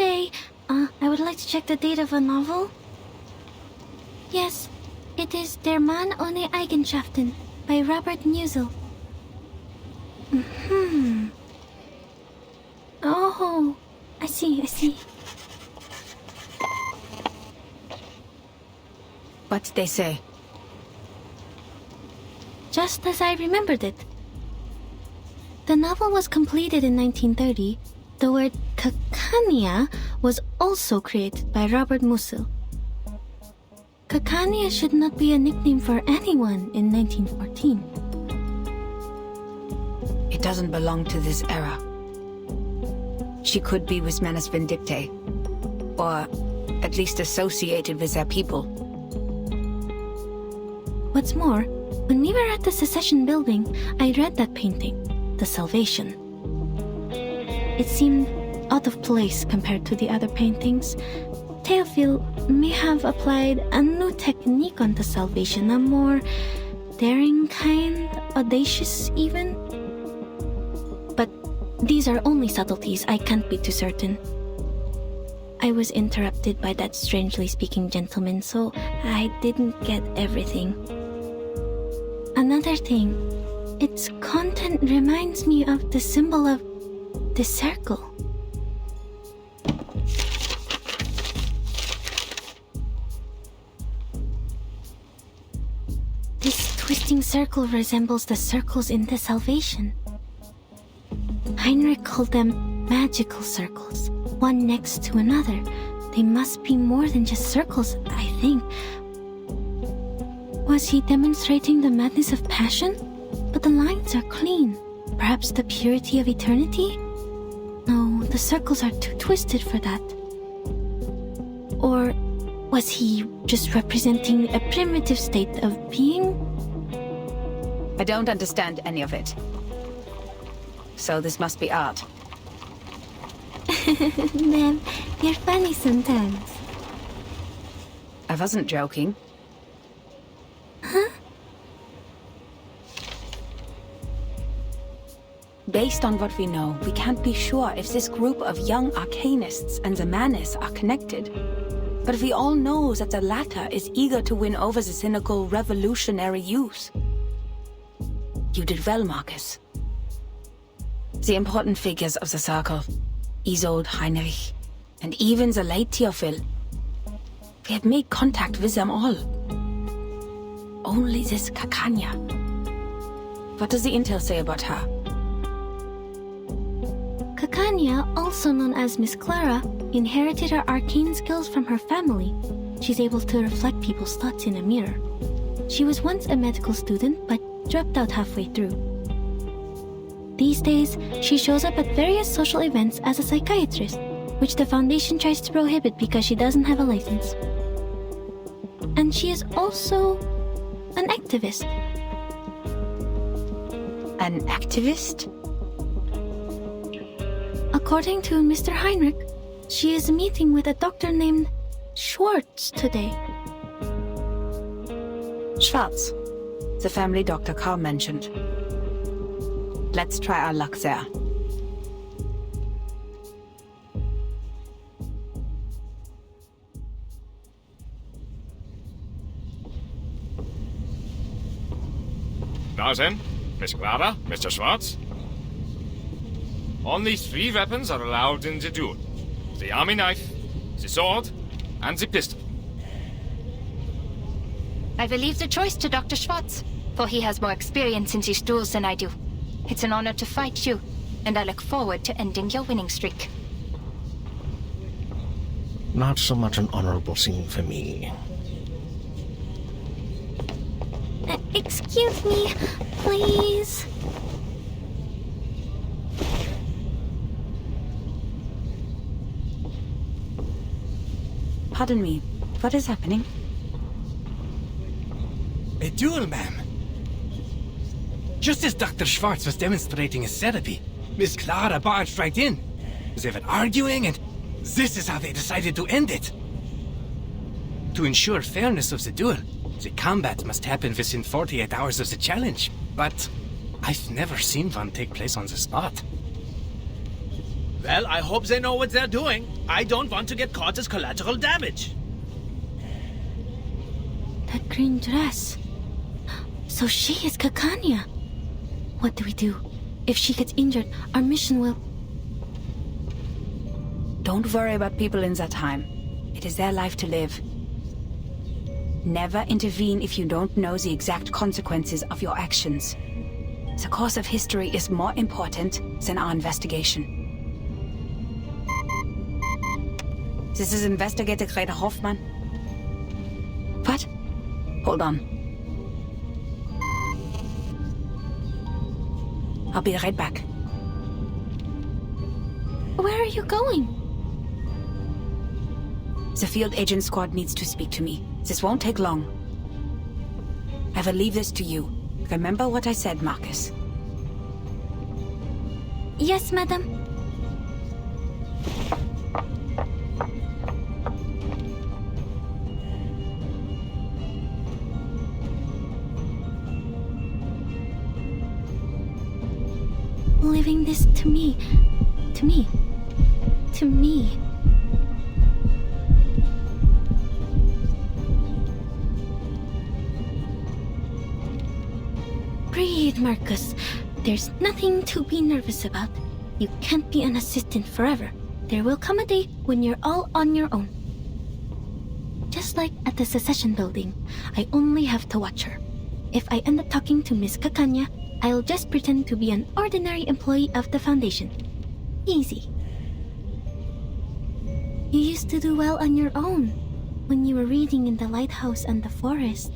day, I would like to check the date of a novel. Yes, it is Der Mann ohne Eigenschaften by Robert Musil. Oh, I see. What did they say? Just as I remembered it. The novel was completed in 1930. The word Cacania was also created by Robert Musil. Cacania should not be a nickname for anyone in 1914. It doesn't belong to this era. She could be with Manus Vindictae, or at least associated with their people. What's more, when we were at the Secession building, I read that painting, The Salvation. It seemed out of place compared to the other paintings. Théophile may have applied a new technique on The Salvation, a more daring kind, audacious even. But these are only subtleties, I can't be too certain. I was interrupted by that strangely speaking gentleman, so I didn't get everything. Another thing, its content reminds me of the symbol of the circle. This twisting circle resembles the circles in The Salvation. Heinrich called them magical circles, one next to another. They must be more than just circles, I think. Was he demonstrating the madness of passion? But the lines are clean. Perhaps the purity of eternity? No, the circles are too twisted for that. Or was he just representing a primitive state of being? I don't understand any of it. So this must be art. Ma'am, you're funny sometimes. I wasn't joking. Huh? Based on what we know, we can't be sure if this group of young arcanists and the Manus are connected. But we all know that the latter is eager to win over the cynical revolutionary youth. You did well, Marcus. The important figures of the circle, Isolde, Heinrich, and even the late Théophile. We have made contact with them all. Only this Cacania. What does the intel say about her? Cacania, also known as Miss Clara, inherited her arcane skills from her family. She's able to reflect people's thoughts in a mirror. She was once a medical student, but dropped out halfway through. These days, she shows up at various social events as a psychiatrist, which the Foundation tries to prohibit because she doesn't have a license. And she is also an activist. An activist? According to Mr. Heinrich, she is meeting with a doctor named Schwartz today. Schwartz, the family doctor Carl mentioned. Let's try our luck there. Now then, Miss Clara, Mr. Schwartz. Only 3 weapons are allowed in the duel. The army knife, the sword, and the pistol. I will leave the choice to Dr. Schwartz, for he has more experience in these duels than I do. It's an honor to fight you, and I look forward to ending your winning streak. Not so much an honorable scene for me. Excuse me, please. Pardon me, what is happening? A duel, ma'am. Just as Dr. Schwartz was demonstrating his therapy, Miss Clara barged right in. They were arguing, and this is how they decided to end it. To ensure fairness of the duel, the combat must happen within 48 hours of the challenge, but I've never seen one take place on the spot. Well, I hope they know what they're doing. I don't want to get caught as collateral damage. That green dress. So she is Kakanya. What do we do? If she gets injured, our mission will... Don't worry about people in that time. It is their life to live. Never intervene if you don't know the exact consequences of your actions. The course of history is more important than our investigation. This is Investigator Greta Hoffman. What? Hold on. I'll be right back. Where are you going? The field agent squad needs to speak to me. This won't take long. I will leave this to you. Remember what I said, Marcus. Yes, madam. Leaving this to me. To me. To me. Breathe, Marcus. There's nothing to be nervous about. You can't be an assistant forever. There will come a day when you're all on your own. Just like at the Secession building, I only have to watch her. If I end up talking to Miss Kakanya, I'll just pretend to be an ordinary employee of the Foundation. Easy. You used to do well on your own, when you were reading in the lighthouse and the forest.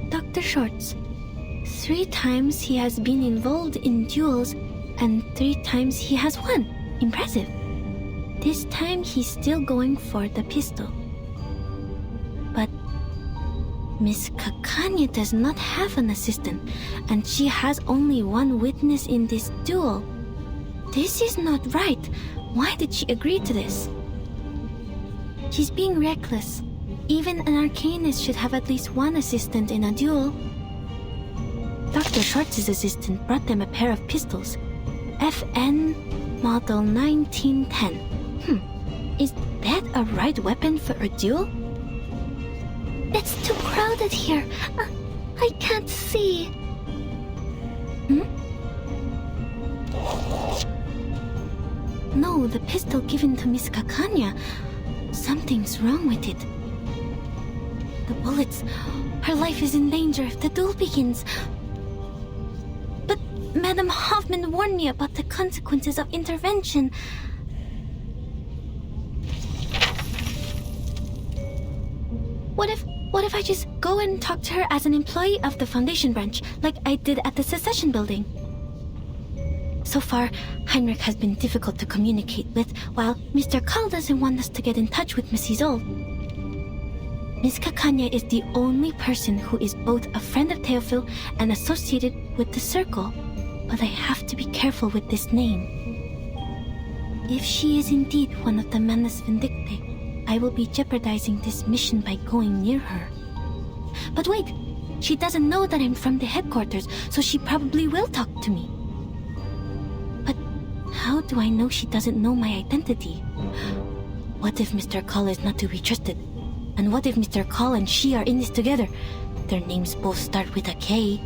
Dr. Shorts. 3 times he has been involved in duels, and 3 times he has won. Impressive. This time he's still going for the pistol. But Miss Kakanya does not have an assistant, and she has only 1 witness in this duel. This is not right. Why did she agree to this? She's being reckless. Even an arcanist should have at least 1 assistant in a duel. Dr. Schwartz's assistant brought them a pair of pistols. FN Model 1910. Is that a right weapon for a duel? It's too crowded here. I can't see. No, the pistol given to Miss Kakanya. Something's wrong with it. The bullets. Her life is in danger if the duel begins. But Madam Hoffman warned me about the consequences of intervention. What if I just go and talk to her as an employee of the Foundation branch, like I did at the Secession building? So far, Heinrich has been difficult to communicate with, while Mr. Carl doesn't want us to get in touch with Miss Isolde. Miss Kakanya is the only person who is both a friend of Theophil and associated with the Circle, but I have to be careful with this name. If she is indeed one of the Manus Vindictae, I will be jeopardizing this mission by going near her. But wait, she doesn't know that I'm from the headquarters, so she probably will talk to me. But how do I know she doesn't know my identity? What if Mr. Call is not to be trusted? And what if Mr. Call and she are in this together? Their names both start with a K.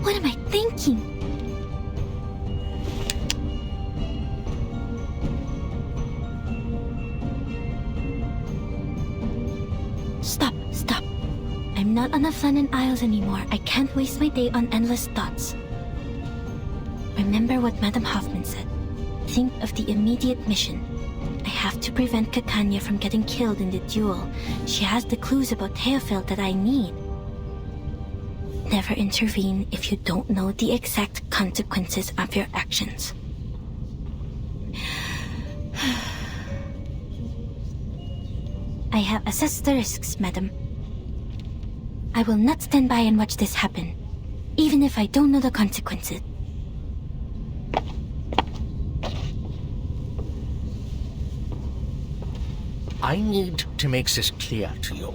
What am I thinking? Stop. I'm not on the Flannan Isles anymore. I can't waste my day on endless thoughts. Remember what Madam Hoffman said. Think of the immediate mission. I have to prevent Kakanya from getting killed in the duel. She has the clues about Theophil that I need. Never intervene if you don't know the exact consequences of your actions. I have assessed the risks, madam. I will not stand by and watch this happen, even if I don't know the consequences. I need to make this clear to you.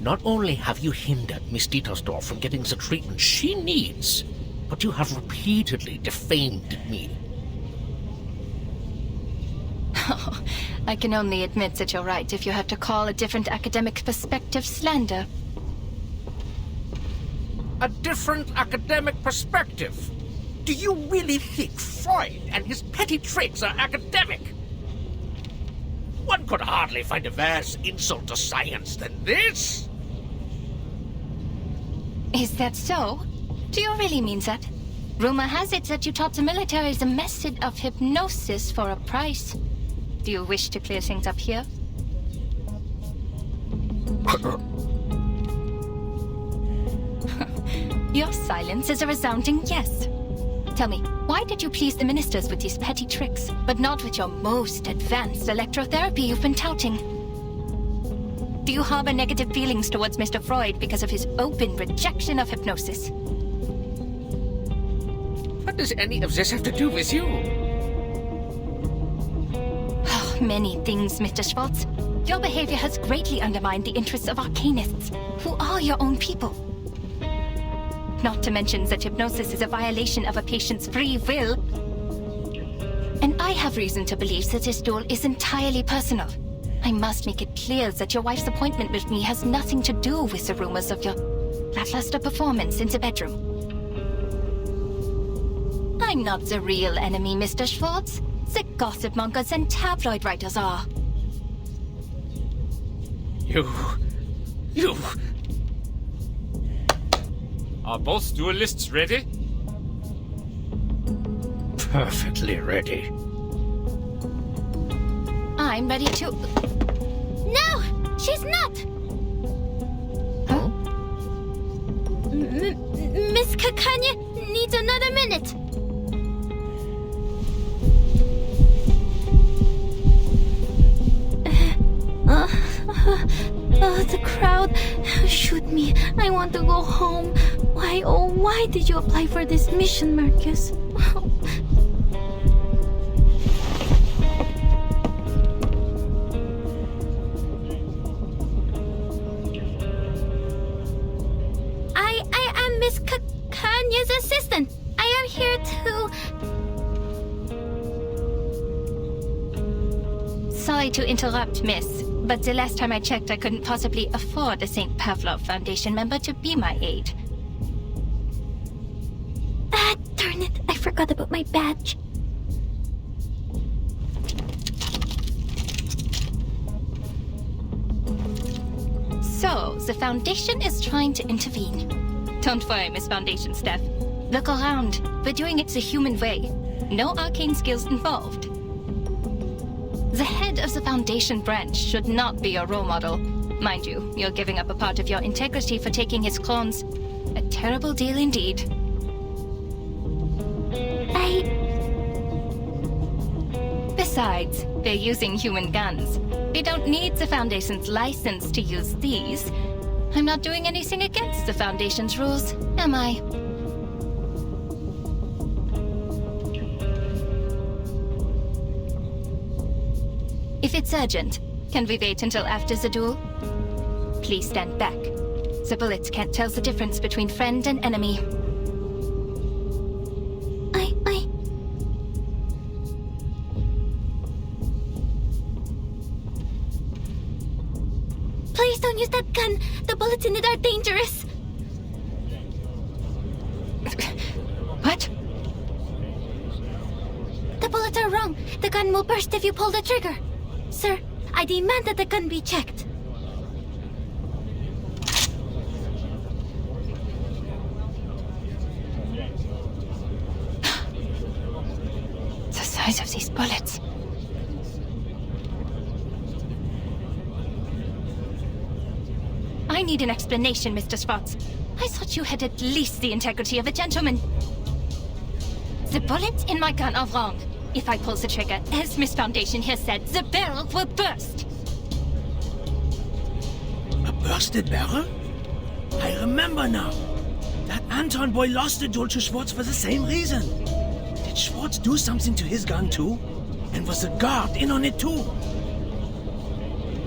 Not only have you hindered Miss Dietersdorf from getting the treatment she needs, but you have repeatedly defamed me. Oh, I can only admit that you're right if you have to call a different academic perspective slander. A different academic perspective? Do you really think Freud and his petty tricks are academic? One could hardly find a worse insult to science than this. Is that so? Do you really mean that? Rumor has it that you taught the military the method of hypnosis for a price. Do you wish to clear things up here? Your silence is a resounding yes. Tell me, why did you please the ministers with these petty tricks, but not with your most advanced electrotherapy you've been touting? Do you harbor negative feelings towards Mr. Freud because of his open rejection of hypnosis? What does any of this have to do with you? Many things, Mr. Schwartz. Your behavior has greatly undermined the interests of arcanists, who are your own people. Not to mention that hypnosis is a violation of a patient's free will. And I have reason to believe that this duel is entirely personal. I must make it clear that your wife's appointment with me has nothing to do with the rumors of your lackluster performance in the bedroom. I'm not the real enemy, Mr. Schwartz. The gossip mongers and tabloid writers are. You... Are both duelists ready? Perfectly ready. I'm ready to... No! She's not! Huh? Miss Kakanya needs another minute. The crowd. Shoot me. I want to go home. Why, oh, why did you apply for this mission, Marcus? I am Miss Kanya's assistant. I am here to... Sorry to interrupt, miss. But the last time I checked, I couldn't possibly afford a St. Pavlov Foundation member to be my aide. Ah, darn it. I forgot about my badge. So, the Foundation is trying to intervene. Don't worry, Miss Foundation staff. Look around. We're doing it the human way. No arcane skills involved. The head of the Foundation branch should not be your role model. Mind you, you're giving up a part of your integrity for taking his clones. A terrible deal indeed. Besides, they're using human guns. We don't need the Foundation's license to use these. I'm not doing anything against the Foundation's rules, am I? If it's urgent, can we wait until after the duel? Please stand back. The bullets can't tell the difference between friend and enemy. Please don't use that gun. The bullets in it are dangerous. What? The bullets are wrong. The gun will burst if you pull the trigger. Sir, I demand that the gun be checked. The size of these bullets. I need an explanation, Mr. Schwartz. I thought you had at least the integrity of a gentleman. The bullets in my gun are wrong. If I pull the trigger, as Miss Foundation here said, the barrel will burst. A bursted barrel? I remember now. That Anton boy lost the duel to Schwartz for the same reason. Did Schwartz do something to his gun too? And was the guard in on it too?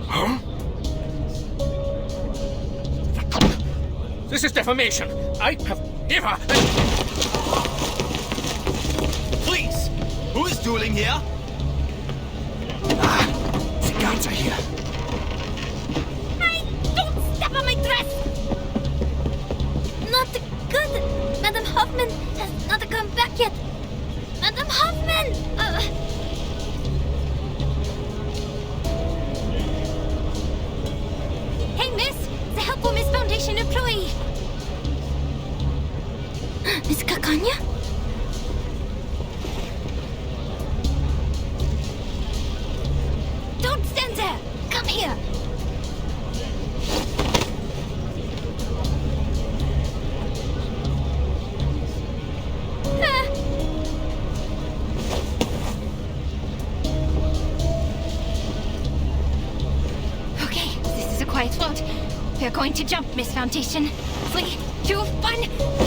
Huh? This is defamation. I have never... Please! Who is dueling here? The guards are here. Hey, don't step on my dress! Not good. Madam Hoffman has not come back yet. Madam Hoffman! Hey, miss! The helpful Miss Foundation employee! Miss Kakanya? Don't stand there! Come here! Okay, this is a quiet float. We're going to jump, Miss Foundation. 3, 2, 1,